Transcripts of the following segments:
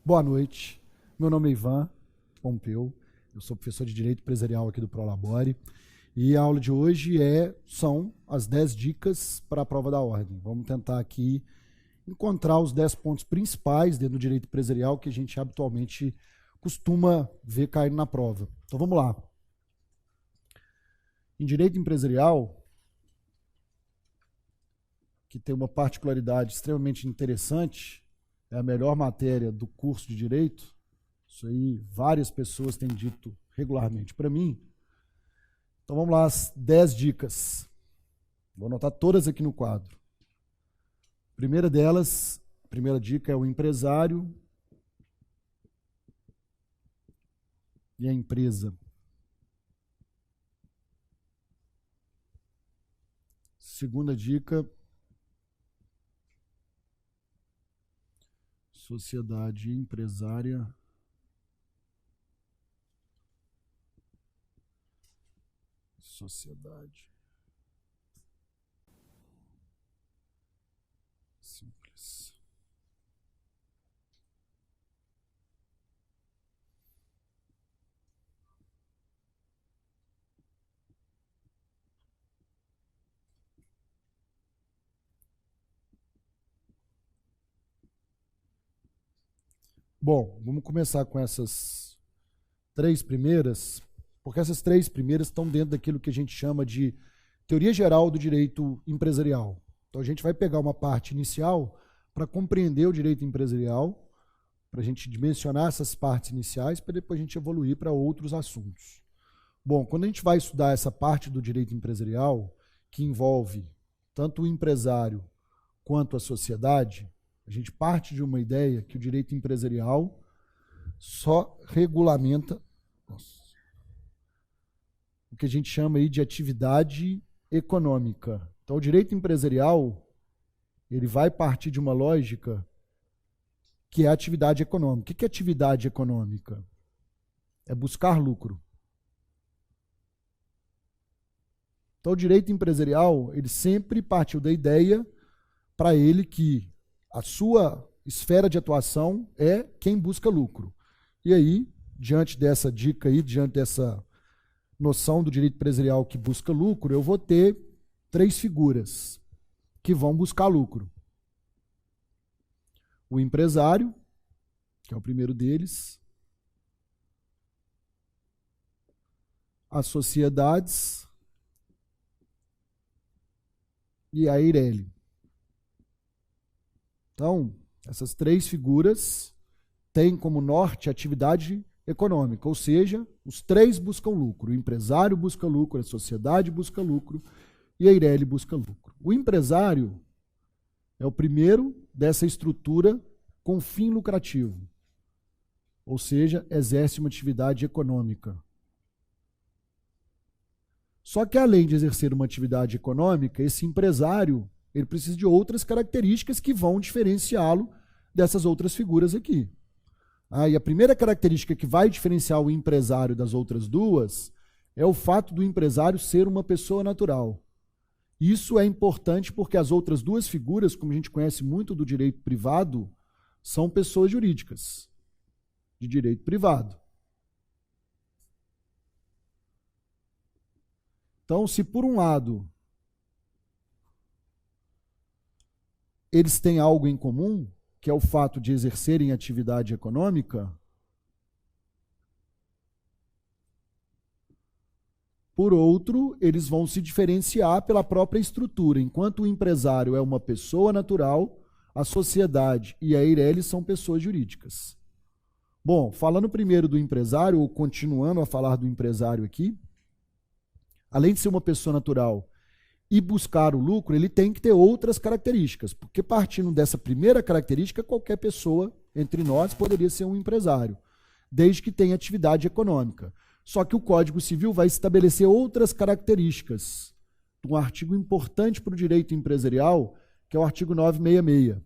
Boa noite, meu nome é Ivan Pompeu, eu sou professor de Direito Empresarial aqui do Prolabore e a aula de hoje são as 10 dicas para a prova da ordem. Vamos tentar aqui encontrar os 10 pontos principais dentro do direito empresarial que a gente habitualmente costuma ver cair na prova. Então vamos lá. Em direito empresarial, que tem uma particularidade extremamente interessante, é a melhor matéria do curso de Direito, isso aí várias pessoas têm dito regularmente para mim. Então vamos lá, as 10 dicas. Vou anotar todas aqui no quadro. Primeira delas, a primeira dica é o empresário e a empresa. Segunda dica, sociedade empresária sociedade simples. Bom, vamos começar com essas 3 primeiras, porque essas 3 primeiras estão dentro daquilo que a gente chama de teoria geral do direito empresarial. Então a gente vai pegar uma parte inicial para compreender o direito empresarial, para a gente dimensionar essas partes iniciais, para depois a gente evoluir para outros assuntos. Bom, quando a gente vai estudar essa parte do direito empresarial, que envolve tanto o empresário quanto a sociedade, a gente parte de uma ideia que o direito empresarial só regulamenta o que a gente chama aí de atividade econômica. Então, o direito empresarial, ele vai partir de uma lógica que é a atividade econômica. O que é atividade econômica? É buscar lucro. Então, o direito empresarial, ele sempre partiu da ideia para ele que a sua esfera de atuação é quem busca lucro. E aí, diante dessa dica aí, diante dessa noção do direito empresarial que busca lucro, eu vou ter 3 figuras que vão buscar lucro. O empresário, que é o primeiro deles, as sociedades e a Eireli. Então, essas 3 figuras têm como norte a atividade econômica, ou seja, os 3 buscam lucro. O empresário busca lucro, a sociedade busca lucro e a Eireli busca lucro. O empresário é o primeiro dessa estrutura com fim lucrativo, ou seja, exerce uma atividade econômica. Só que além de exercer uma atividade econômica, esse empresário ele precisa de outras características que vão diferenciá-lo dessas outras figuras aqui. E a primeira característica que vai diferenciar o empresário das outras duas é o fato do empresário ser uma pessoa natural. Isso é importante porque as outras 2 figuras, como a gente conhece muito do direito privado, são pessoas jurídicas de direito privado. Então, se por um lado eles têm algo em comum, que é o fato de exercerem atividade econômica, por outro, eles vão se diferenciar pela própria estrutura. Enquanto o empresário é uma pessoa natural, a sociedade e a Eireli são pessoas jurídicas. Bom, falando primeiro do empresário, ou continuando a falar do empresário aqui, além de ser uma pessoa natural e buscar o lucro, ele tem que ter outras características, porque partindo dessa primeira característica, qualquer pessoa entre nós poderia ser um empresário, desde que tenha atividade econômica. Só que o Código Civil vai estabelecer outras características, um artigo importante para o direito empresarial, que é o artigo 966.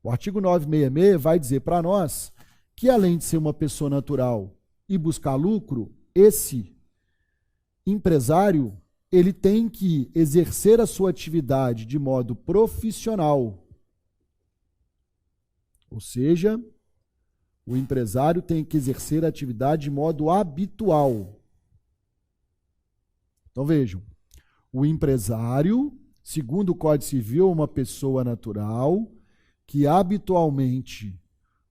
O artigo 966 vai dizer para nós que, além de ser uma pessoa natural e buscar lucro, esse empresário ele tem que exercer a sua atividade de modo profissional. Ou seja, O empresário tem que exercer a atividade de modo habitual. Então vejam, o empresário, segundo o Código Civil, é uma pessoa natural que habitualmente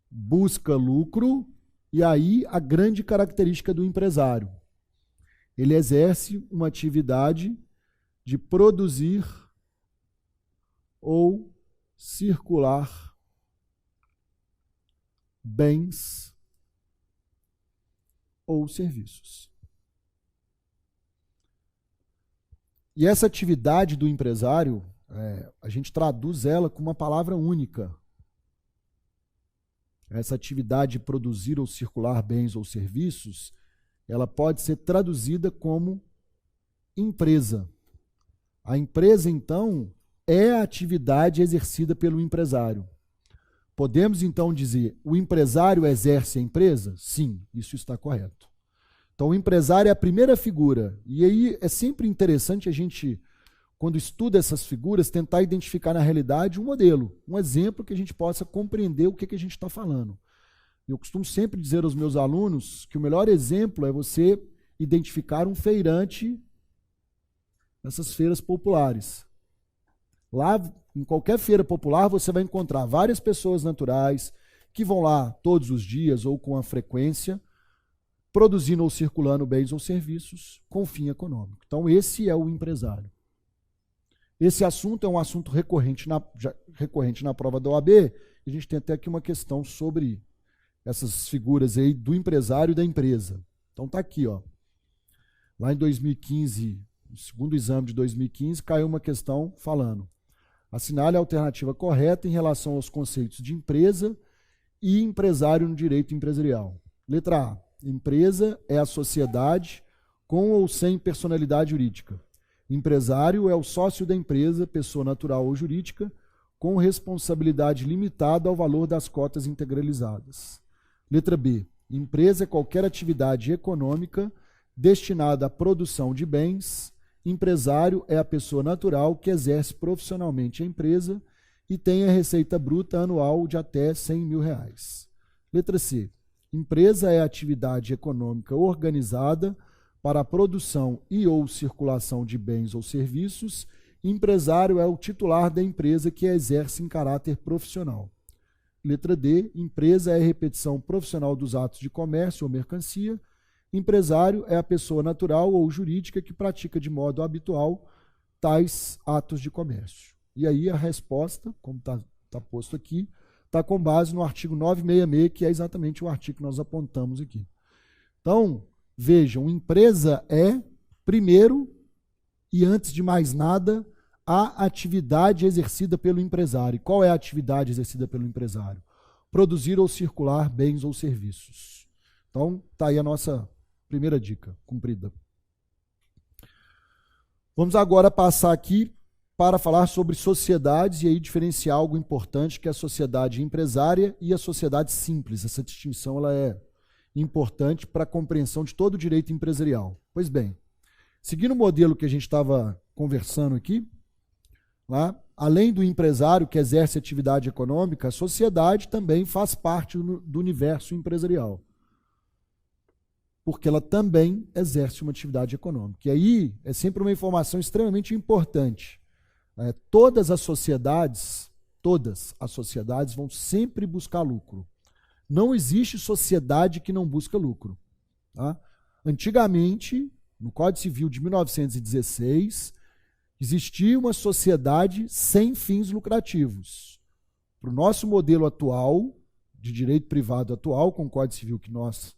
busca lucro, e aí a grande característica do empresário. Ele exerce uma atividade de produzir ou circular bens ou serviços. E essa atividade do empresário, a gente traduz ela com uma palavra única. Essa atividade de produzir ou circular bens ou serviços, ela pode ser traduzida como empresa. A empresa, então, é a atividade exercida pelo empresário. Podemos, então, dizer, o empresário exerce a empresa? Sim, isso está correto. Então, o empresário é a primeira figura. E aí é sempre interessante a gente, quando estuda essas figuras, tentar identificar na realidade um modelo, um exemplo que a gente possa compreender o que a gente está falando. Eu costumo sempre dizer aos meus alunos que o melhor exemplo é você identificar um feirante nessas feiras populares. Lá, em qualquer feira popular, você vai encontrar várias pessoas naturais que vão lá todos os dias ou com a frequência, produzindo ou circulando bens ou serviços com fim econômico. Então, esse é o empresário. Esse assunto é um assunto recorrente na prova da OAB, e a gente tem até aqui uma questão sobre essas figuras aí do empresário e da empresa. Então está aqui, ó. Lá em 2015, no segundo exame de 2015, caiu uma questão falando: assinale a alternativa correta em relação aos conceitos de empresa e empresário no direito empresarial. Letra A. Empresa é a sociedade com ou sem personalidade jurídica. Empresário é o sócio da empresa, pessoa natural ou jurídica, com responsabilidade limitada ao valor das cotas integralizadas. Letra B. Empresa é qualquer atividade econômica destinada à produção de bens. Empresário é a pessoa natural que exerce profissionalmente a empresa e tem a receita bruta anual de até R$100 mil. Letra C. Empresa é a atividade econômica organizada para a produção e ou circulação de bens ou serviços. Empresário é o titular da empresa que a exerce em caráter profissional. Letra D. Empresa é a repetição profissional dos atos de comércio ou mercancia. Empresário é a pessoa natural ou jurídica que pratica de modo habitual tais atos de comércio. E aí a resposta, como está posto aqui, está com base no artigo 966, que é exatamente o artigo que nós apontamos aqui. Então, vejam, empresa é, primeiro e antes de mais nada, a atividade exercida pelo empresário. E qual é a atividade exercida pelo empresário? Produzir ou circular bens ou serviços. Então, está aí a nossa primeira dica, cumprida. Vamos agora passar aqui para falar sobre sociedades e aí diferenciar algo importante, que é a sociedade empresária e a sociedade simples. Essa distinção ela é importante para a compreensão de todo o direito empresarial. Pois bem, seguindo o modelo que a gente estava conversando aqui, lá, além do empresário que exerce atividade econômica, a sociedade também faz parte do universo empresarial, porque ela também exerce uma atividade econômica. E aí é sempre uma informação extremamente importante. Todas as sociedades vão sempre buscar lucro. Não existe sociedade que não busca lucro. Tá? Antigamente, no Código Civil de 1916, existia uma sociedade sem fins lucrativos. Para o nosso modelo atual, de direito privado atual, com o Código Civil que nós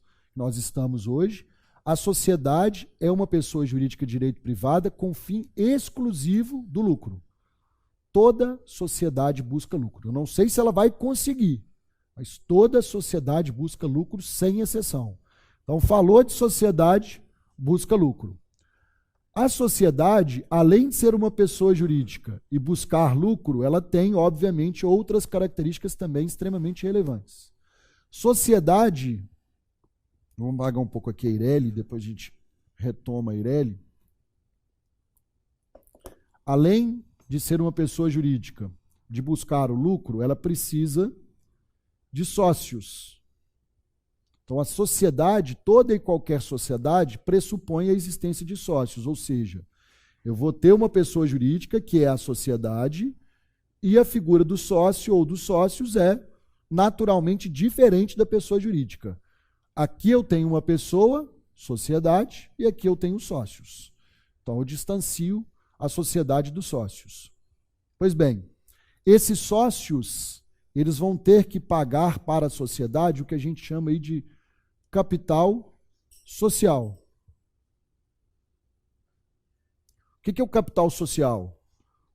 estamos hoje, a sociedade é uma pessoa jurídica de direito privado com fim exclusivo do lucro. Toda sociedade busca lucro. Eu não sei se ela vai conseguir, mas toda sociedade busca lucro sem exceção. Então, falou de sociedade, busca lucro. A sociedade, além de ser uma pessoa jurídica e buscar lucro, ela tem, obviamente, outras características também extremamente relevantes. Sociedade, vamos pagar um pouco aqui a Eireli, depois a gente retoma a Eireli. Além de ser uma pessoa jurídica, de buscar o lucro, ela precisa de sócios. Então, a sociedade, toda e qualquer sociedade, pressupõe a existência de sócios, ou seja, eu vou ter uma pessoa jurídica, que é a sociedade, e a figura do sócio ou dos sócios é naturalmente diferente da pessoa jurídica. Aqui eu tenho uma pessoa, sociedade, e aqui eu tenho sócios. Então, eu distancio a sociedade dos sócios. Pois bem, esses sócios, eles vão ter que pagar para a sociedade o que a gente chama aí de capital social. O que é o capital social?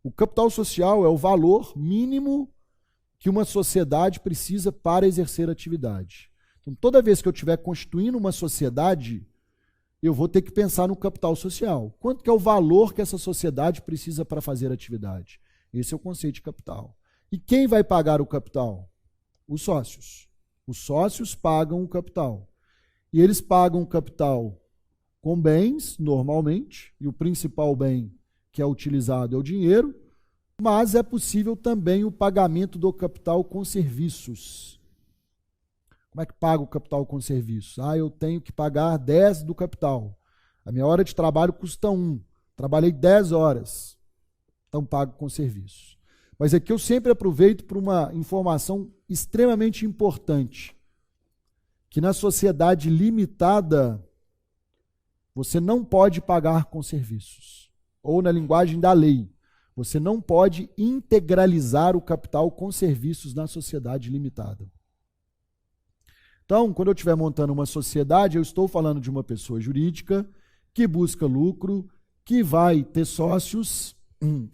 O capital social é o valor mínimo que uma sociedade precisa para exercer atividade. Então, toda vez que eu estiver constituindo uma sociedade, eu vou ter que pensar no capital social. Quanto que é o valor que essa sociedade precisa para fazer atividade? Esse é o conceito de capital. E quem vai pagar o capital? Os sócios. Os sócios pagam o capital. E eles pagam o capital com bens, normalmente, e o principal bem que é utilizado é o dinheiro, mas é possível também o pagamento do capital com serviços. Como é que paga o capital com serviços? Eu tenho que pagar 10 do capital. A minha hora de trabalho custa 1. Trabalhei 10 horas. Então, pago com serviços. Mas aqui eu sempre aproveito para uma informação extremamente importante, que na sociedade limitada, você não pode pagar com serviços. Ou na linguagem da lei, você não pode integralizar o capital com serviços na sociedade limitada. Então, quando eu estiver montando uma sociedade, eu estou falando de uma pessoa jurídica que busca lucro, que vai ter sócios,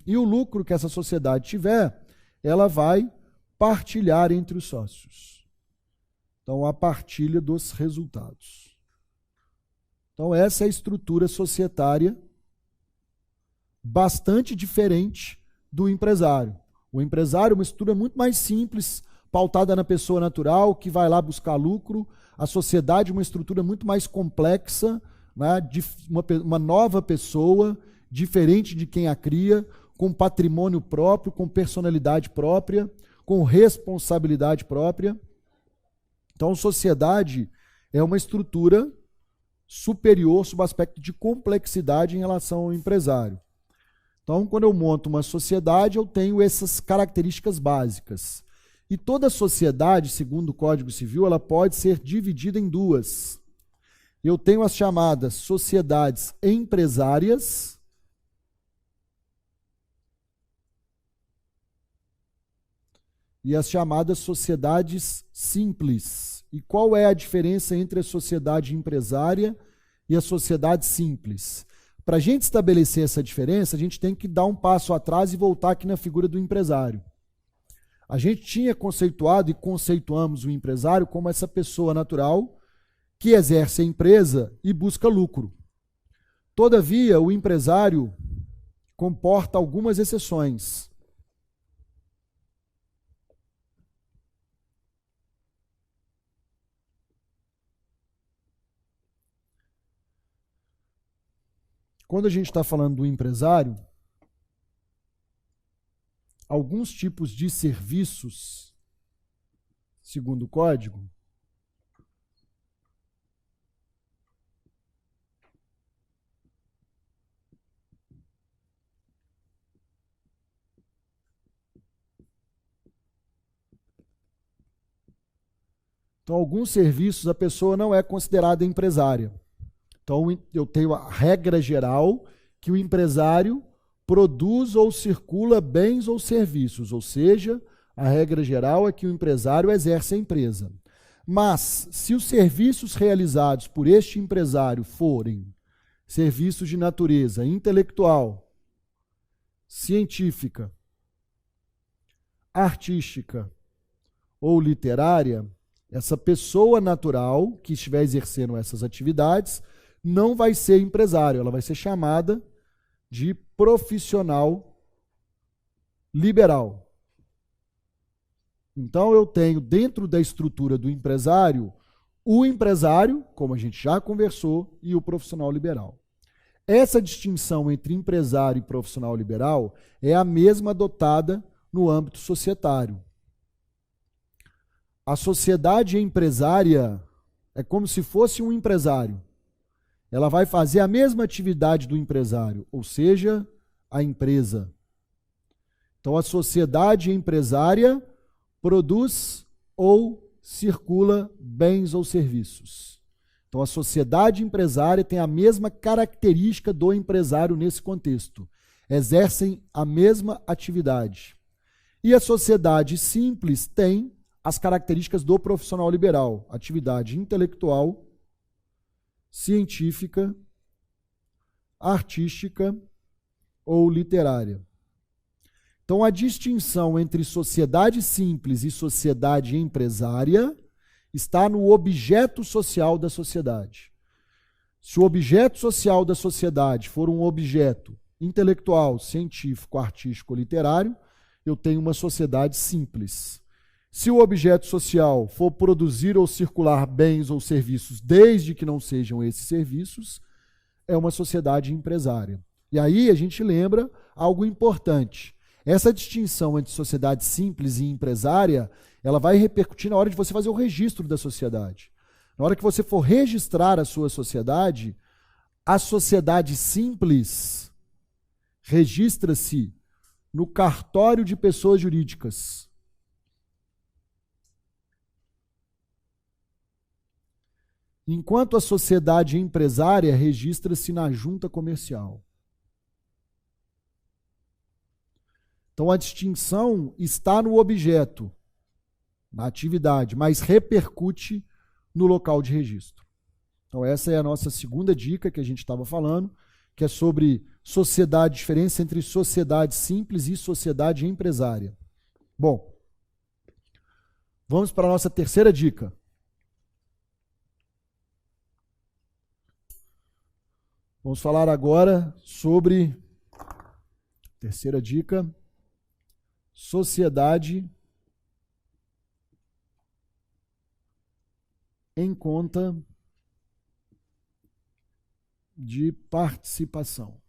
e o lucro que essa sociedade tiver, ela vai partilhar entre os sócios. Então, a partilha dos resultados. Então, essa é a estrutura societária bastante diferente do empresário. O empresário é uma estrutura muito mais simples, pautada na pessoa natural, que vai lá buscar lucro. A sociedade é uma estrutura muito mais complexa, né, de uma nova pessoa, diferente de quem a cria, com patrimônio próprio, com personalidade própria, com responsabilidade própria. Então, sociedade é uma estrutura superior sob o aspecto de complexidade em relação ao empresário. Então, quando eu monto uma sociedade, eu tenho essas características básicas. E toda sociedade, segundo o Código Civil, ela pode ser dividida em duas. Eu tenho as chamadas sociedades empresárias e as chamadas sociedades simples. E qual é a diferença entre a sociedade empresária e a sociedade simples? Para a gente estabelecer essa diferença, a gente tem que dar um passo atrás e voltar aqui na figura do empresário. A gente tinha conceituado e conceituamos o empresário como essa pessoa natural que exerce a empresa e busca lucro. Todavia, o empresário comporta algumas exceções. Quando a gente está falando do empresário, alguns tipos de serviços, segundo o Código, então, alguns serviços a pessoa não é considerada empresária. Então, eu tenho a regra geral que o empresário produz ou circula bens ou serviços, ou seja, a regra geral é que o empresário exerce a empresa. Mas, se os serviços realizados por este empresário forem serviços de natureza intelectual, científica, artística ou literária, essa pessoa natural que estiver exercendo essas atividades não vai ser empresário, ela vai ser chamada de profissional liberal. Então, eu tenho dentro da estrutura do empresário, o empresário, como a gente já conversou, e o profissional liberal. Essa distinção entre empresário e profissional liberal é a mesma adotada no âmbito societário. A sociedade empresária, É como se fosse um empresário. Ela vai fazer a mesma atividade do empresário, ou seja, a empresa. Então, a sociedade empresária produz ou circula bens ou serviços. Então, a sociedade empresária tem a mesma característica do empresário nesse contexto. Exercem a mesma atividade. E a sociedade simples tem as características do profissional liberal: atividade intelectual, científica, artística ou literária. Então, a distinção entre sociedade simples e sociedade empresária está no objeto social da sociedade. Se o objeto social da sociedade for um objeto intelectual, científico, artístico ou literário, eu tenho uma sociedade simples. Se o objeto social for produzir ou circular bens ou serviços, desde que não sejam esses serviços, é uma sociedade empresária. E aí a gente lembra algo importante. Essa distinção entre sociedade simples e empresária, ela vai repercutir na hora de você fazer o registro da sociedade. Na hora que você for registrar a sua sociedade, a sociedade simples registra-se no cartório de pessoas jurídicas. Enquanto a sociedade empresária registra-se na junta comercial. Então, a distinção está no objeto, na atividade, mas repercute no local de registro. Então, essa é a nossa segunda dica que a gente estava falando, que é sobre sociedade, diferença entre sociedade simples e sociedade empresária. Bom, vamos para a nossa terceira dica. Vamos falar agora sobre, terceira dica, sociedade em conta de participação.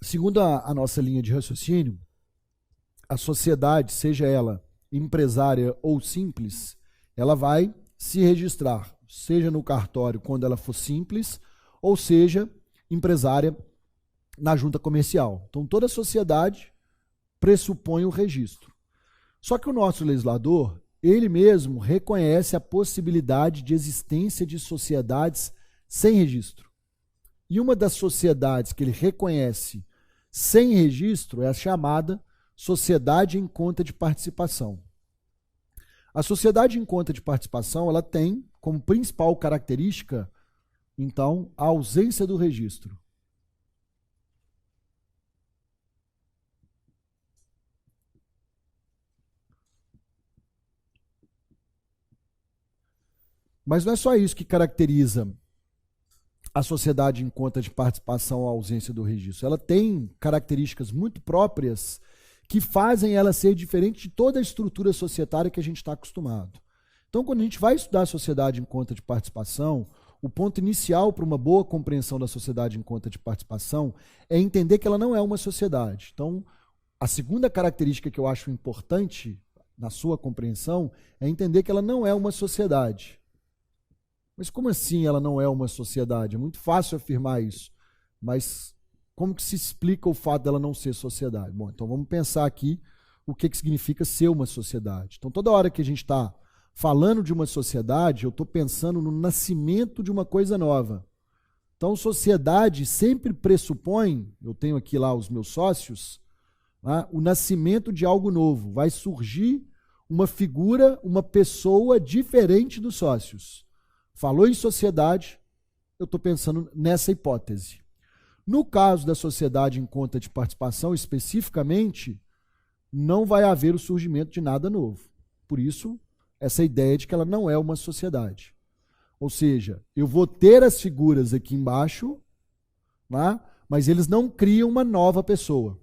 Segundo a nossa linha de raciocínio, a sociedade, seja ela empresária ou simples, ela vai se registrar, seja no cartório quando ela for simples, ou seja, empresária na junta comercial. Então, toda sociedade pressupõe o registro. Só que o nosso legislador, ele mesmo reconhece a possibilidade de existência de sociedades sem registro. E uma das sociedades que ele reconhece sem registro é a chamada sociedade em conta de participação. A sociedade em conta de participação, ela tem como principal característica, então, a ausência do registro. Mas não é só isso que caracteriza a sociedade em conta de participação, a ausência do registro. Ela tem características muito próprias que fazem ela ser diferente de toda a estrutura societária que a gente está acostumado. Então, quando a gente vai estudar a sociedade em conta de participação, o ponto inicial para uma boa compreensão da sociedade em conta de participação é entender que ela não é uma sociedade. Então, a segunda característica que eu acho importante na sua compreensão é entender que ela não é uma sociedade. Mas como assim ela não é uma sociedade? É muito fácil afirmar isso, mas como que se explica o fato dela não ser sociedade? Bom, então vamos pensar aqui o que significa ser uma sociedade. Então, toda hora que a gente está falando de uma sociedade, eu estou pensando no nascimento de uma coisa nova. Então, sociedade sempre pressupõe, eu tenho aqui lá os meus sócios, né, o nascimento de algo novo. Vai surgir uma figura, uma pessoa diferente dos sócios. Falou em sociedade, eu estou pensando nessa hipótese. No caso da sociedade em conta de participação, especificamente, não vai haver o surgimento de nada novo. Por isso, essa ideia de que ela não é uma sociedade. Ou seja, eu vou ter as figuras aqui embaixo, né? Mas eles não criam uma nova pessoa.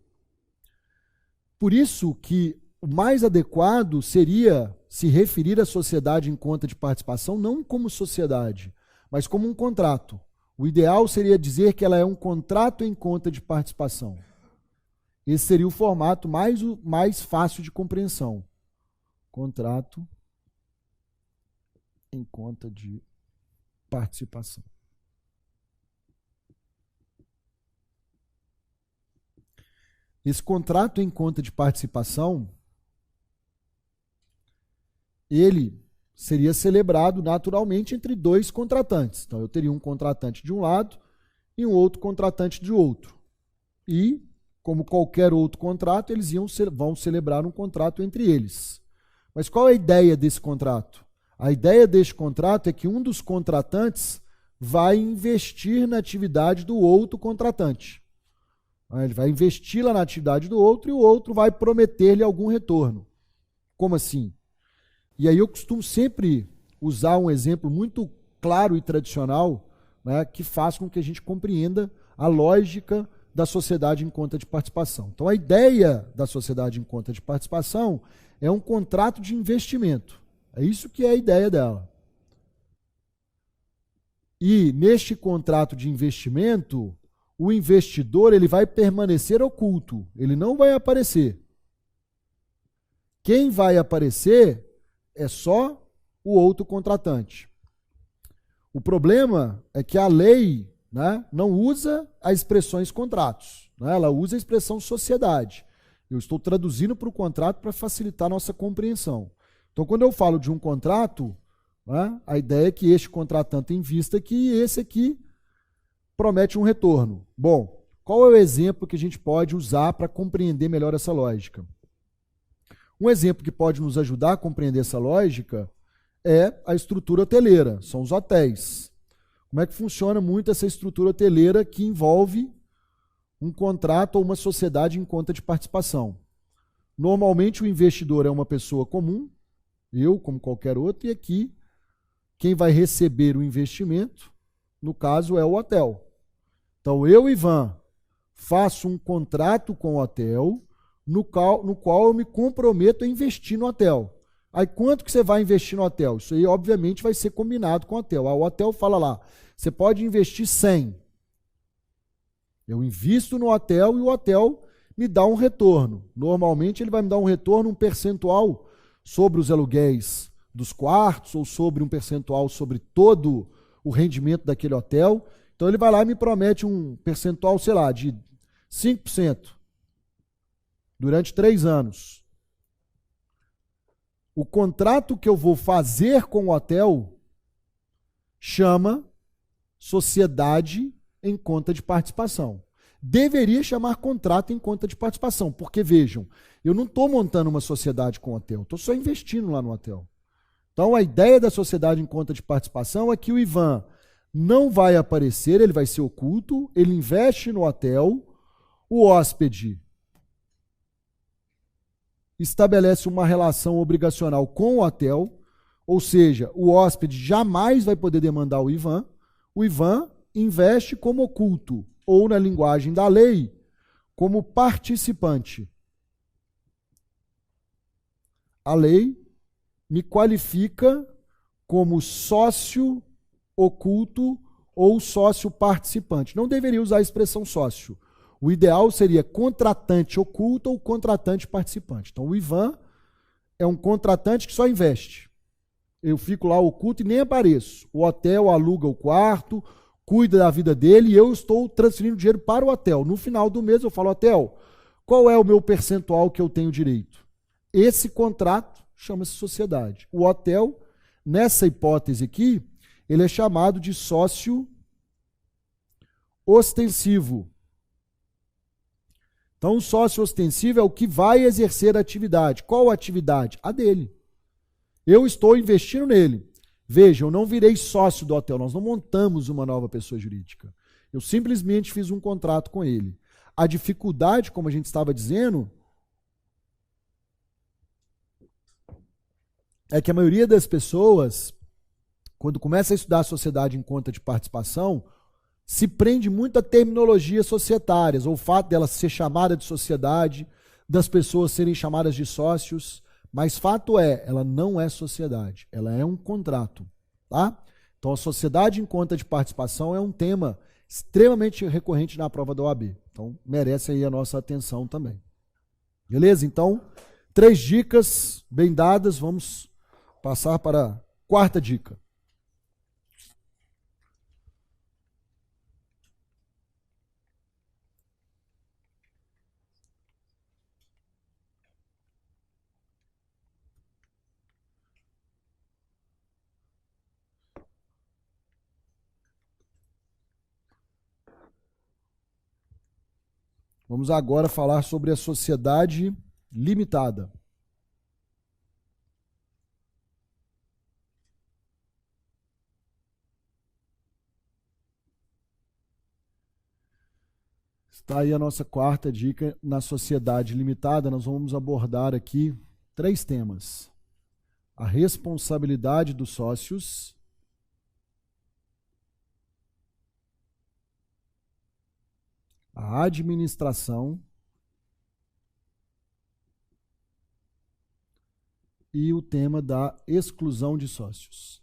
Por isso que o mais adequado seria se referir à sociedade em conta de participação não como sociedade, mas como um contrato. O ideal seria dizer que ela é um contrato em conta de participação. Esse seria o formato mais fácil de compreensão. Contrato em conta de participação. Esse contrato em conta de participação, ele seria celebrado naturalmente entre dois contratantes. Então, eu teria um contratante de um lado e um outro contratante de outro. E, como qualquer outro contrato, eles vão celebrar um contrato entre eles. Mas qual é a ideia desse contrato? A ideia deste contrato é que um dos contratantes vai investir na atividade do outro contratante. Ele vai investir lá na atividade do outro e o outro vai prometer-lhe algum retorno. Como assim? E aí eu costumo sempre usar um exemplo muito claro e tradicional, né, que faz com que a gente compreenda a lógica da sociedade em conta de participação. Então, a ideia da sociedade em conta de participação é um contrato de investimento. É isso que é a ideia dela. E neste contrato de investimento, o investidor ele vai permanecer oculto, ele não vai aparecer. Quem vai aparecer é só o outro contratante. O problema é que a lei, né, não usa as expressões contratos, né, ela usa a expressão sociedade. Eu estou traduzindo para o contrato para facilitar a nossa compreensão. Então, quando eu falo de um contrato, né, a ideia é que este contratante invista que esse aqui promete um retorno. Bom, qual é o exemplo que a gente pode usar para compreender melhor essa lógica? Um exemplo que pode nos ajudar a compreender essa lógica é a estrutura hoteleira, são os hotéis. Como é que funciona muito essa estrutura hoteleira que envolve um contrato ou uma sociedade em conta de participação? Normalmente o investidor é uma pessoa comum, eu como qualquer outro, e aqui quem vai receber o investimento, no caso, é o hotel. Então, eu, Ivan, faço um contrato com o hotel, no qual eu me comprometo a investir no hotel. Aí, quanto que você vai investir no hotel? Isso aí, obviamente, vai ser combinado com o hotel. O hotel fala lá, você pode investir 100. Eu invisto no hotel e o hotel me dá um retorno. Normalmente, ele vai me dar um retorno, um percentual sobre os aluguéis dos quartos ou sobre um percentual sobre todo o rendimento daquele hotel. Então, ele vai lá e me promete um percentual, sei lá, de 5% durante 3 anos. O contrato que eu vou fazer com o hotel chama sociedade em conta de participação. Deveria chamar contrato em conta de participação, porque, vejam, eu não estou montando uma sociedade com o hotel, estou só investindo lá no hotel. Então, a ideia da sociedade em conta de participação é que o Ivan não vai aparecer, ele vai ser oculto, ele investe no hotel, o hóspede estabelece uma relação obrigacional com o hotel, ou seja, o hóspede jamais vai poder demandar o Ivan investe como oculto, ou na linguagem da lei, como participante. A lei me qualifica como sócio oculto ou sócio participante. Não deveria usar a expressão sócio. O ideal seria contratante oculto ou contratante participante. Então, o Ivan é um contratante que só investe. Eu fico lá oculto e nem apareço. O hotel aluga o quarto, cuida da vida dele e eu estou transferindo dinheiro para o hotel. No final do mês eu falo, hotel, qual é o meu percentual que eu tenho direito? Esse contrato chama-se sociedade. O hotel, nessa hipótese aqui, ele é chamado de sócio ostensivo. Então, o sócio ostensivo é o que vai exercer a atividade. Qual a atividade? A dele. Eu estou investindo nele. Veja, eu não virei sócio do hotel, nós não montamos uma nova pessoa jurídica. Eu simplesmente fiz um contrato com ele. A dificuldade, como a gente estava dizendo, é que a maioria das pessoas, quando começa a estudar a sociedade em conta de participação, se prende muito a terminologias societárias, ou o fato dela ser chamada de sociedade, das pessoas serem chamadas de sócios, mas fato é, ela não é sociedade, ela é um contrato, tá? Então a sociedade em conta de participação é um tema extremamente recorrente na prova da OAB. Então merece aí a nossa atenção também. Beleza? Então, 3 dicas bem dadas, vamos passar para a 4ª dica. Vamos agora falar sobre a sociedade limitada. Está aí a nossa 4ª dica. Na sociedade limitada, nós vamos abordar aqui 3 temas. A responsabilidade dos sócios, a administração e o tema da exclusão de sócios.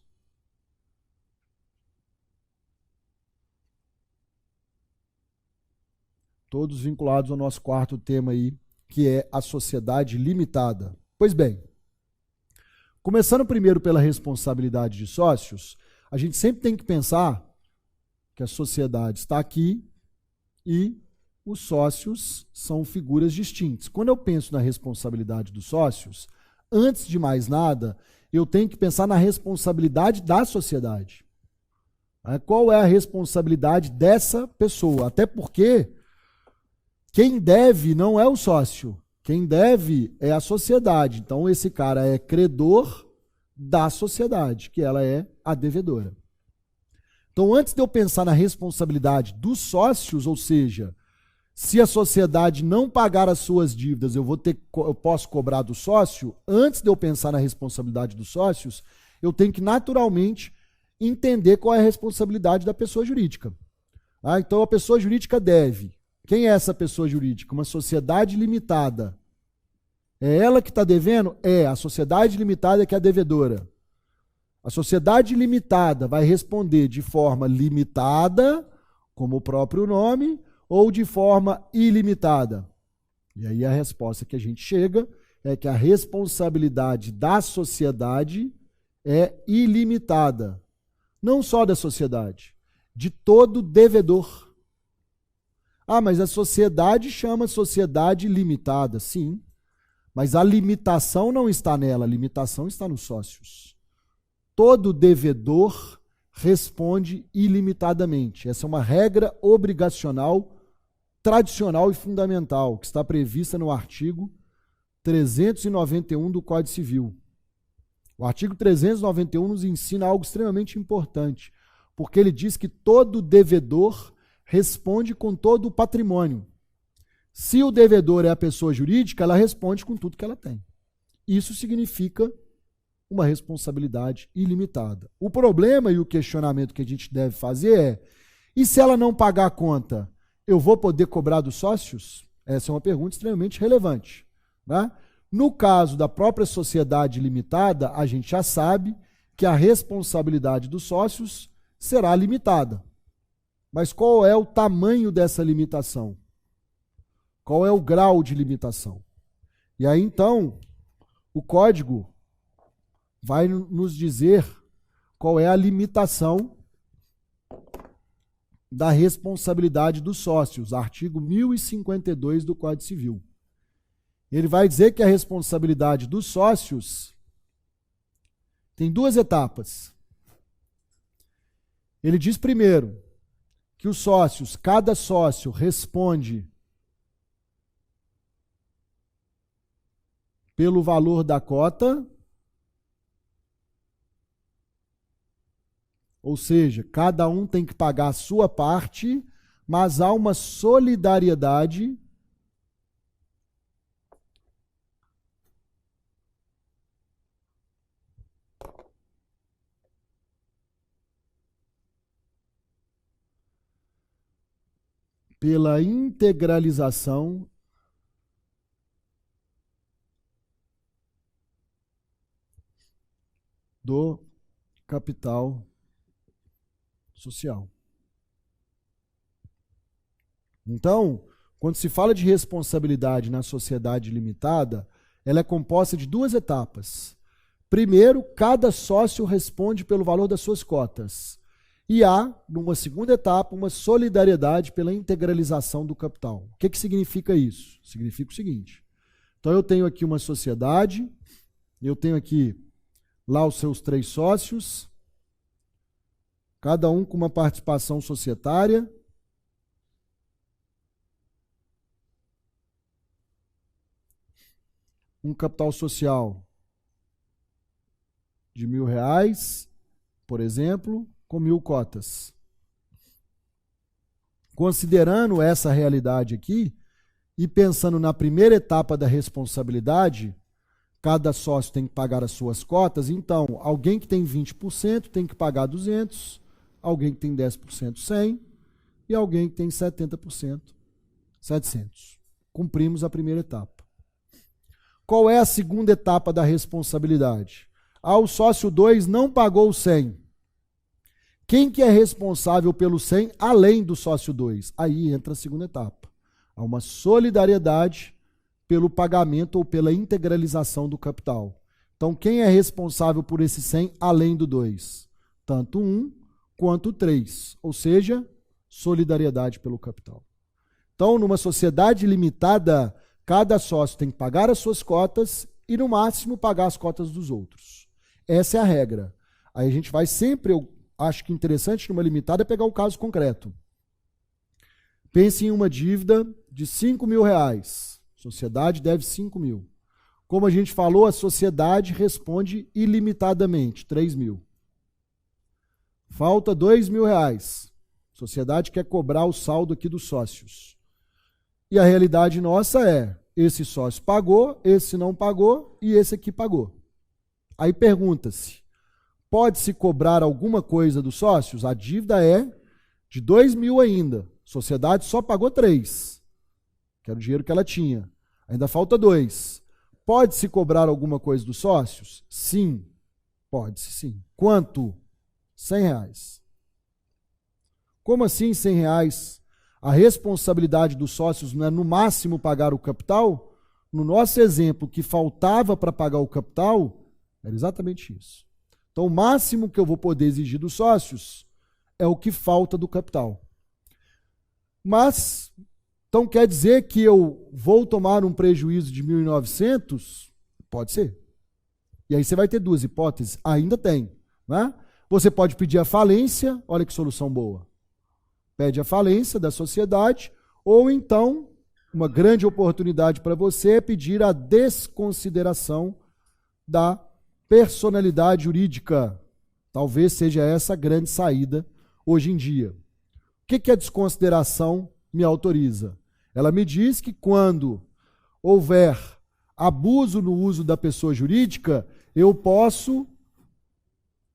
Todos vinculados ao nosso 4º tema aí, que é a sociedade limitada. Pois bem, começando primeiro pela responsabilidade de sócios, a gente sempre tem que pensar que a sociedade está aqui e os sócios são figuras distintas. Quando eu penso na responsabilidade dos sócios, antes de mais nada, eu tenho que pensar na responsabilidade da sociedade. Qual é a responsabilidade dessa pessoa? Até porque quem deve não é o sócio, quem deve é a sociedade. Então esse cara é credor da sociedade, que ela é a devedora. Então antes de eu pensar na responsabilidade dos sócios, ou seja, se a sociedade não pagar as suas dívidas, eu posso cobrar do sócio, antes de eu pensar na responsabilidade dos sócios, eu tenho que naturalmente entender qual é a responsabilidade da pessoa jurídica. Então a pessoa jurídica deve. Quem é essa pessoa jurídica? Uma sociedade limitada. É ela que está devendo? É, a sociedade limitada que é a devedora. A sociedade limitada vai responder de forma limitada, como o próprio nome, ou de forma ilimitada. E aí a resposta que a gente chega é que a responsabilidade da sociedade é ilimitada. Não só da sociedade, de todo devedor. Mas a sociedade chama sociedade limitada, sim. Mas a limitação não está nela, a limitação está nos sócios. Todo devedor responde ilimitadamente. Essa é uma regra obrigacional, tradicional e fundamental, que está prevista no artigo 391 do Código Civil. O artigo 391 nos ensina algo extremamente importante, porque ele diz que todo devedor responde com todo o patrimônio. Se o devedor é a pessoa jurídica, ela responde com tudo que ela tem. Isso significa uma responsabilidade ilimitada. O problema e o questionamento que a gente deve fazer é: e se ela não pagar a conta, eu vou poder cobrar dos sócios? Essa é uma pergunta extremamente relevante, né? No caso da própria sociedade limitada, a gente já sabe que a responsabilidade dos sócios será limitada. Mas qual é o tamanho dessa limitação? Qual é o grau de limitação? E aí, então, o código vai nos dizer qual é a limitação da responsabilidade dos sócios, artigo 1052 do Código Civil. Ele vai dizer que a responsabilidade dos sócios tem 2 etapas. Ele diz primeiro que os sócios, cada sócio responde pelo valor da cota, ou seja, cada um tem que pagar a sua parte, mas há uma solidariedade pela integralização do capital social. Então, quando se fala de responsabilidade na sociedade limitada, ela é composta de duas etapas. Primeiro, cada sócio responde pelo valor das suas cotas. E há, numa segunda etapa, uma solidariedade pela integralização do capital. O que significa isso? Significa o seguinte. Então, eu tenho aqui uma sociedade, eu tenho aqui lá os seus 3 sócios, cada um com uma participação societária. Um capital social de R$1.000, por exemplo, com 1.000 cotas. Considerando essa realidade aqui e pensando na primeira etapa da responsabilidade, cada sócio tem que pagar as suas cotas, então alguém que tem 20% tem que pagar 200, alguém que tem 10% 100 e alguém que tem 70% 700. Cumprimos a primeira etapa. Qual é a segunda etapa da responsabilidade? O sócio 2 não pagou 100. Quem que é responsável pelo 100 além do sócio 2? Aí entra a segunda etapa. Há uma solidariedade pelo pagamento ou pela integralização do capital. Então, quem é responsável por esse 100 além do 2? Tanto 1 quanto 3. Ou seja, solidariedade pelo capital. Então, numa sociedade limitada, cada sócio tem que pagar as suas cotas e, no máximo, pagar as cotas dos outros. Essa é a regra. Aí a gente vai sempre, eu acho que interessante numa limitada é pegar o caso concreto. Pense em uma dívida de R$5.000. A sociedade deve 5.000. Como a gente falou, a sociedade responde ilimitadamente, 3.000. Falta R$2.000. A sociedade quer cobrar o saldo aqui dos sócios. E a realidade nossa é, esse sócio pagou, esse não pagou e esse aqui pagou. Aí pergunta-se, pode-se cobrar alguma coisa dos sócios? A dívida é de 2.000 ainda. A sociedade só pagou 3, que era o dinheiro que ela tinha. Ainda falta 2. Pode-se cobrar alguma coisa dos sócios? Sim, pode-se sim. Quanto? R$100. Como assim R$100? A responsabilidade dos sócios não é no máximo pagar o capital? No nosso exemplo, que faltava para pagar o capital, era exatamente isso. Então, o máximo que eu vou poder exigir dos sócios é o que falta do capital. Mas, então quer dizer que eu vou tomar um prejuízo de 1.900? Pode ser. E aí você vai ter duas hipóteses. Ainda tem. Né? Você pode pedir a falência, olha que solução boa. Pede a falência da sociedade, ou então, uma grande oportunidade para você é pedir a desconsideração da personalidade jurídica. Talvez seja essa a grande saída hoje em dia. O que a desconsideração me autoriza? Ela me diz que quando houver abuso no uso da pessoa jurídica, eu posso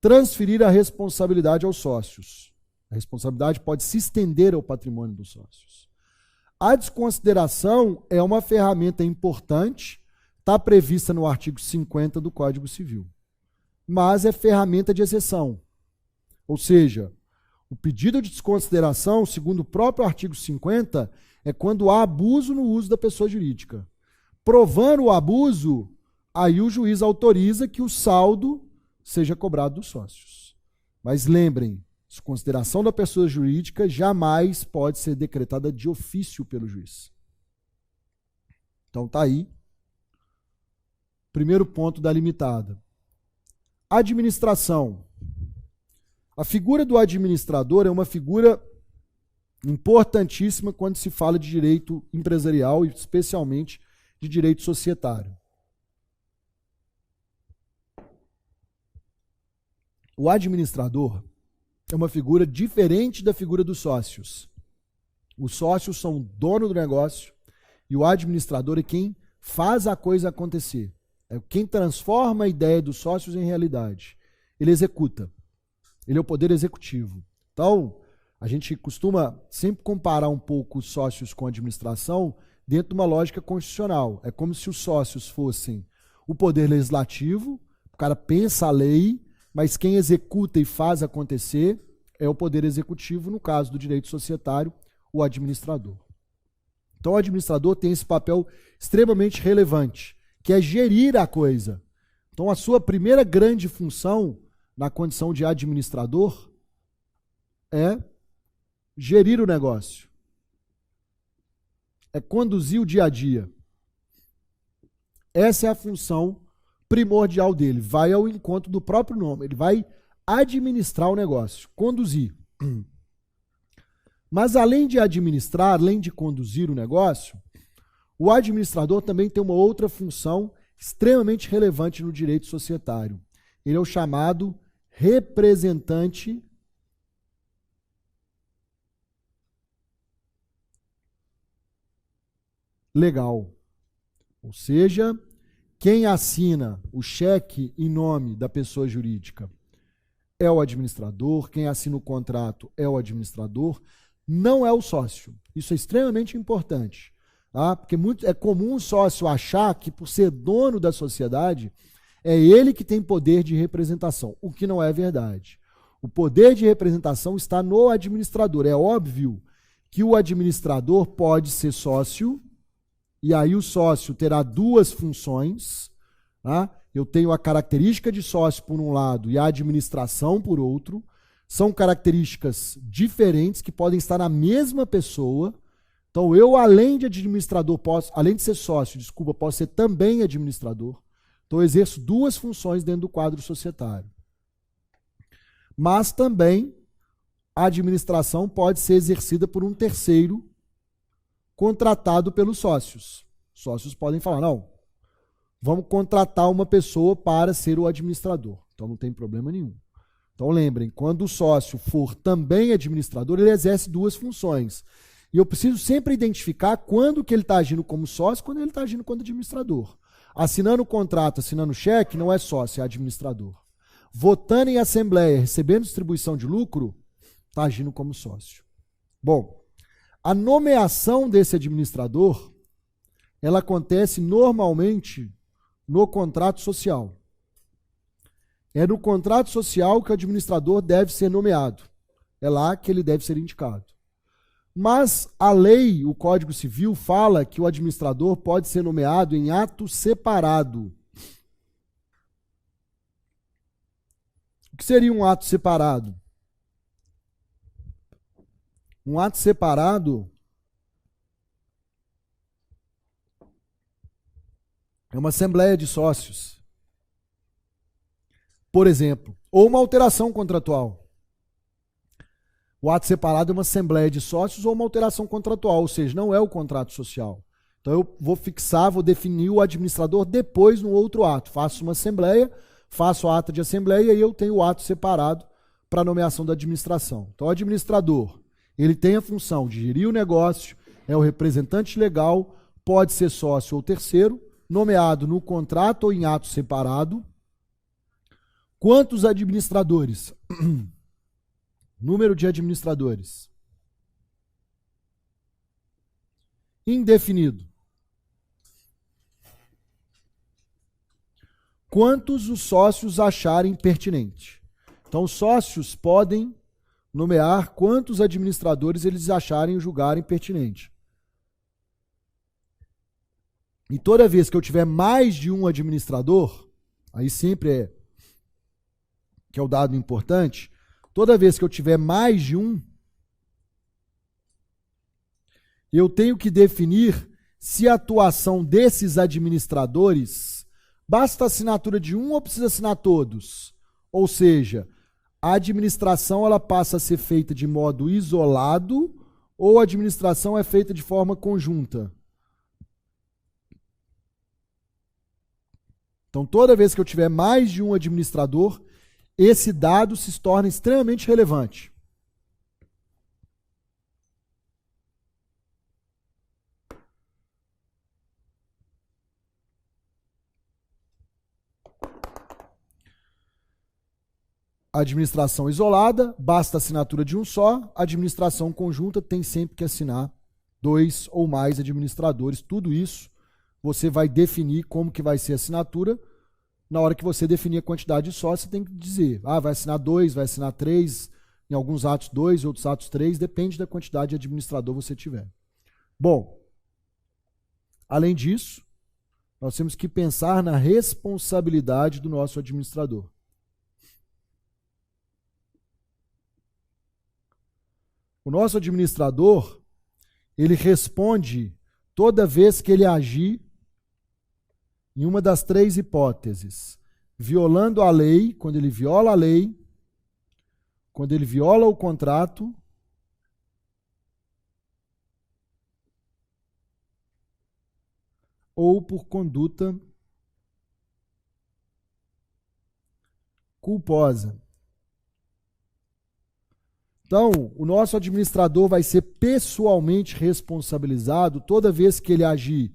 transferir a responsabilidade aos sócios. A responsabilidade pode se estender ao patrimônio dos sócios. A desconsideração é uma ferramenta importante, está prevista no artigo 50 do Código Civil, mas é ferramenta de exceção. Ou seja, o pedido de desconsideração, segundo o próprio artigo 50, é quando há abuso no uso da pessoa jurídica. Provando o abuso, aí o juiz autoriza que o saldo seja cobrado dos sócios. Mas lembrem, desconsideração da pessoa jurídica jamais pode ser decretada de ofício pelo juiz. Então está aí. Primeiro ponto da limitada. Administração. A figura do administrador é uma figura importantíssima quando se fala de direito empresarial e especialmente de direito societário. O administrador é uma figura diferente da figura dos sócios. Os sócios são o dono do negócio e o administrador é quem faz a coisa acontecer. É quem transforma a ideia dos sócios em realidade. Ele executa. Ele é o poder executivo. Então, A gente costuma sempre comparar um pouco os sócios com a administração dentro de uma lógica constitucional. É como se os sócios fossem o poder legislativo, o cara pensa a lei, mas quem executa e faz acontecer é o poder executivo, no caso do direito societário, o administrador. Então o administrador tem esse papel extremamente relevante, que é gerir a coisa. Então a sua primeira grande função na condição de administrador é gerir o negócio. É conduzir o dia a dia. Essa é a função primordial dele. Vai ao encontro do próprio nome. Ele vai administrar o negócio, conduzir. Mas além de administrar, além de conduzir o negócio, o administrador também tem uma outra função extremamente relevante no direito societário. Ele é o chamado representante legal. Ou seja, quem assina o cheque em nome da pessoa jurídica é o administrador, quem assina o contrato é o administrador, não é o sócio. Isso é extremamente importante. Tá? Porque é comum o sócio achar que, por ser dono da sociedade, é ele que tem poder de representação, o que não é verdade. O poder de representação está no administrador. É óbvio que o administrador pode ser sócio, e aí o sócio terá duas funções. Tá? Eu tenho a característica de sócio por um lado e a administração por outro. São características diferentes que podem estar na mesma pessoa. Então eu, além de administrador, além de ser sócio, posso ser também administrador. Então eu exerço duas funções dentro do quadro societário. Mas também a administração pode ser exercida por um terceiro contratado pelos sócios. Os sócios podem falar, não, vamos contratar uma pessoa para ser o administrador. Então não tem problema nenhum. Então lembrem, quando o sócio for também administrador, ele exerce duas funções. E eu preciso sempre identificar quando que ele está agindo como sócio e quando ele está agindo como administrador. Assinando o contrato, assinando o cheque, não é sócio, é administrador. Votando em assembleia, recebendo distribuição de lucro, está agindo como sócio. Bom, a nomeação desse administrador, ela acontece normalmente no contrato social. É no contrato social que o administrador deve ser nomeado. É lá que ele deve ser indicado. Mas a lei, o Código Civil, fala que o administrador pode ser nomeado em ato separado. O que seria um ato separado? Um ato separado é uma assembleia de sócios, por exemplo, ou uma alteração contratual. O ato separado é uma assembleia de sócios ou uma alteração contratual, ou seja, não é o contrato social. Então eu vou fixar, vou definir o administrador depois no outro ato. Faço uma assembleia, faço a ata de assembleia e eu tenho o ato separado para a nomeação da administração. Então o administrador, ele tem a função de gerir o negócio, é o representante legal, pode ser sócio ou terceiro, nomeado no contrato ou em ato separado. Quantos administradores? Número de administradores. Indefinido. Quantos os sócios acharem pertinente. Então, os sócios podem nomear quantos administradores eles acharem e julgarem pertinente. E toda vez que eu tiver mais de um administrador, aí sempre que é o dado importante, toda vez que eu tiver mais de um, eu tenho que definir se a atuação desses administradores basta a assinatura de um ou precisa assinar todos. Ou seja, a administração ela passa a ser feita de modo isolado ou a administração é feita de forma conjunta. Então, toda vez que eu tiver mais de um administrador, esse dado se torna extremamente relevante. Administração isolada, basta a assinatura de um só. Administração conjunta, tem sempre que assinar 2 ou mais administradores. Tudo isso você vai definir como que vai ser a assinatura. Na hora que você definir a quantidade de sócios, você tem que dizer, vai assinar 2, vai assinar 3, em alguns atos 2, outros atos 3, depende da quantidade de administrador que você tiver. Bom, além disso, nós temos que pensar na responsabilidade do nosso administrador. O nosso administrador, ele responde toda vez que ele agir em uma das 3 hipóteses: violando a lei, quando ele viola a lei, quando ele viola o contrato, ou por conduta culposa. Então, o nosso administrador vai ser pessoalmente responsabilizado toda vez que ele agir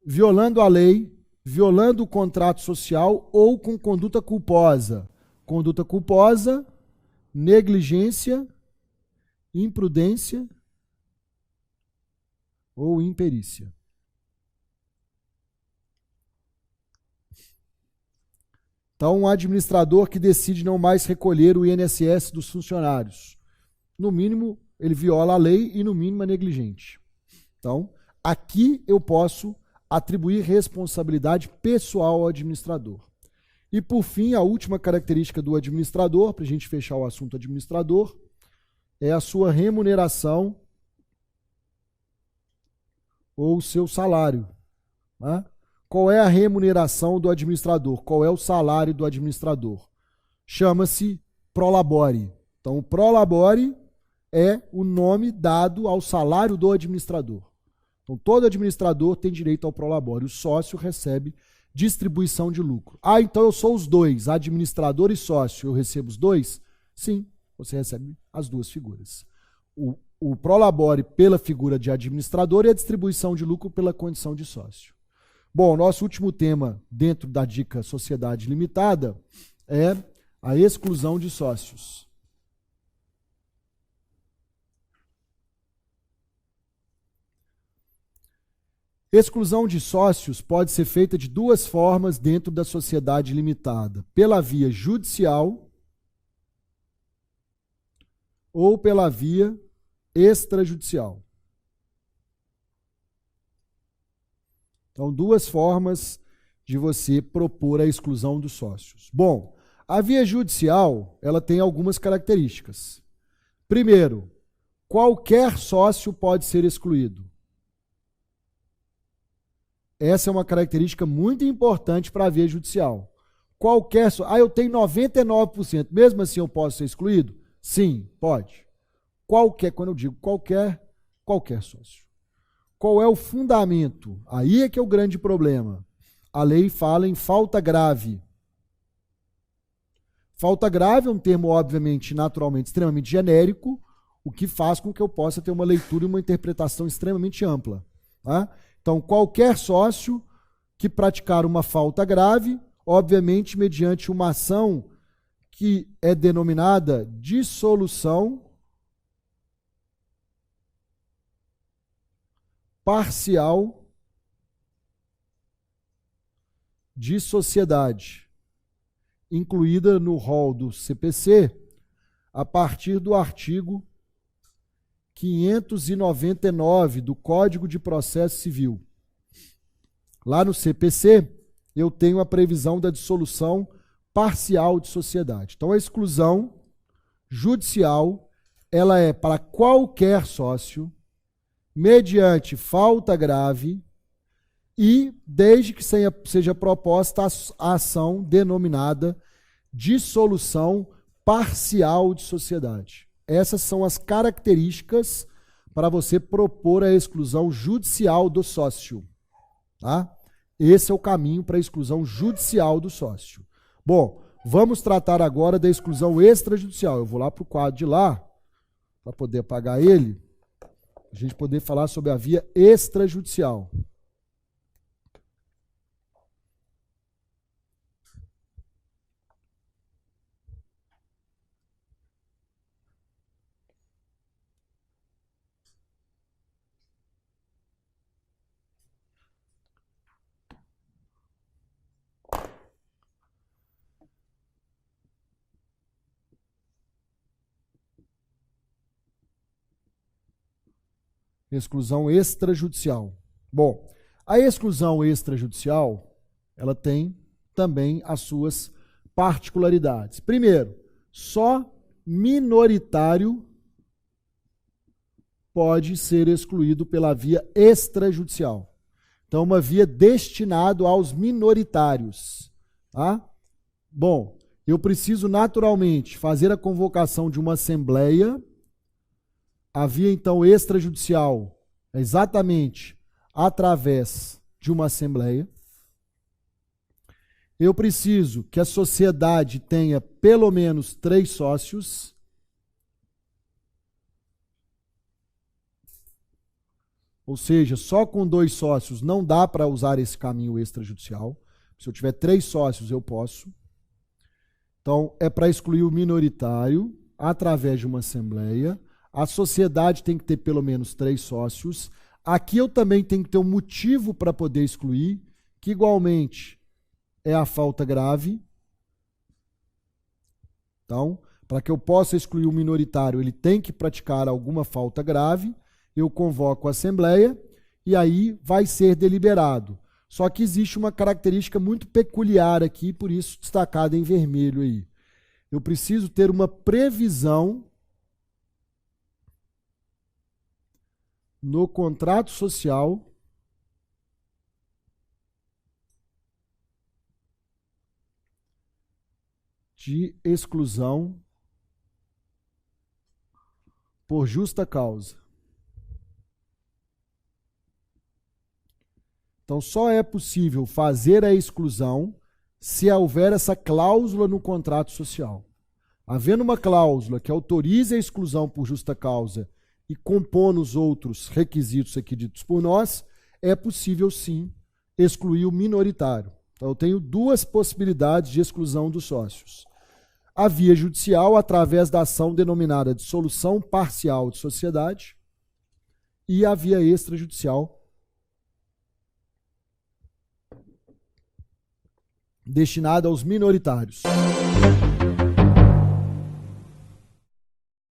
violando a lei, violando o contrato social ou com conduta culposa. Conduta culposa, negligência, imprudência ou imperícia. Então, um administrador que decide não mais recolher o INSS dos funcionários. No mínimo, ele viola a lei e, no mínimo, é negligente. Então, aqui eu posso atribuir responsabilidade pessoal ao administrador. E, por fim, a última característica do administrador, para a gente fechar o assunto administrador, é a sua remuneração ou o seu salário. Né? Qual é a remuneração do administrador? Qual é o salário do administrador? Chama-se prolabore. Então, o prolabore é o nome dado ao salário do administrador. Então, todo administrador tem direito ao prolabore. O sócio recebe distribuição de lucro. Então eu sou os dois, administrador e sócio. Eu recebo os dois? Sim, você recebe as duas figuras. O prolabore pela figura de administrador e a distribuição de lucro pela condição de sócio. Bom, nosso último tema dentro da dica Sociedade Limitada é a exclusão de sócios. Exclusão de sócios pode ser feita de 2 formas dentro da sociedade limitada: pela via judicial ou pela via extrajudicial. Então, 2 formas de você propor a exclusão dos sócios. Bom, a via judicial, ela tem algumas características. Primeiro, qualquer sócio pode ser excluído. Essa é uma característica muito importante para a via judicial. Qualquer sócio. Eu tenho 99%, mesmo assim eu posso ser excluído? Sim, pode. Quando eu digo qualquer sócio. Qual é o fundamento? Aí é que é o grande problema. A lei fala em falta grave. Falta grave é um termo, obviamente, naturalmente, extremamente genérico, o que faz com que eu possa ter uma leitura e uma interpretação extremamente ampla. Tá? Então, qualquer sócio que praticar uma falta grave, obviamente, mediante uma ação que é denominada dissolução parcial de sociedade, incluída no rol do CPC, a partir do artigo 599 do Código de Processo Civil. Lá no CPC, eu tenho a previsão da dissolução parcial de sociedade. Então, a exclusão judicial, ela é para qualquer sócio, mediante falta grave e desde que seja proposta a ação denominada dissolução parcial de sociedade. Essas são as características para você propor a exclusão judicial do sócio. Tá? Esse é o caminho para a exclusão judicial do sócio. Bom, vamos tratar agora da exclusão extrajudicial. Eu vou lá para o quadro de lá, para poder apagar ele, a gente poder falar sobre a via extrajudicial. Exclusão extrajudicial. Bom, a exclusão extrajudicial, ela tem também as suas particularidades. Primeiro, só minoritário pode ser excluído pela via extrajudicial. Então, uma via destinada aos minoritários. Tá? Bom, eu preciso naturalmente fazer a convocação de uma assembleia. A via, então, extrajudicial é exatamente através de uma assembleia. Eu preciso que a sociedade tenha pelo menos 3 sócios. Ou seja, só com 2 sócios não dá para usar esse caminho extrajudicial. Se eu tiver 3 sócios, eu posso. Então, é para excluir o minoritário através de uma assembleia. A sociedade tem que ter pelo menos 3 sócios. Aqui eu também tenho que ter um motivo para poder excluir, que igualmente é a falta grave. Então, para que eu possa excluir o minoritário, ele tem que praticar alguma falta grave. Eu convoco a assembleia e aí vai ser deliberado. Só que existe uma característica muito peculiar aqui, por isso destacada em vermelho aí. Eu preciso ter uma previsão no contrato social de exclusão por justa causa. Então, só é possível fazer a exclusão se houver essa cláusula no contrato social. Havendo uma cláusula que autorize a exclusão por justa causa e compondo os outros requisitos aqui ditos por nós, é possível, sim, excluir o minoritário. Então, eu tenho 2 possibilidades de exclusão dos sócios. A via judicial, através da ação denominada de solução parcial de sociedade, e a via extrajudicial, destinada aos minoritários.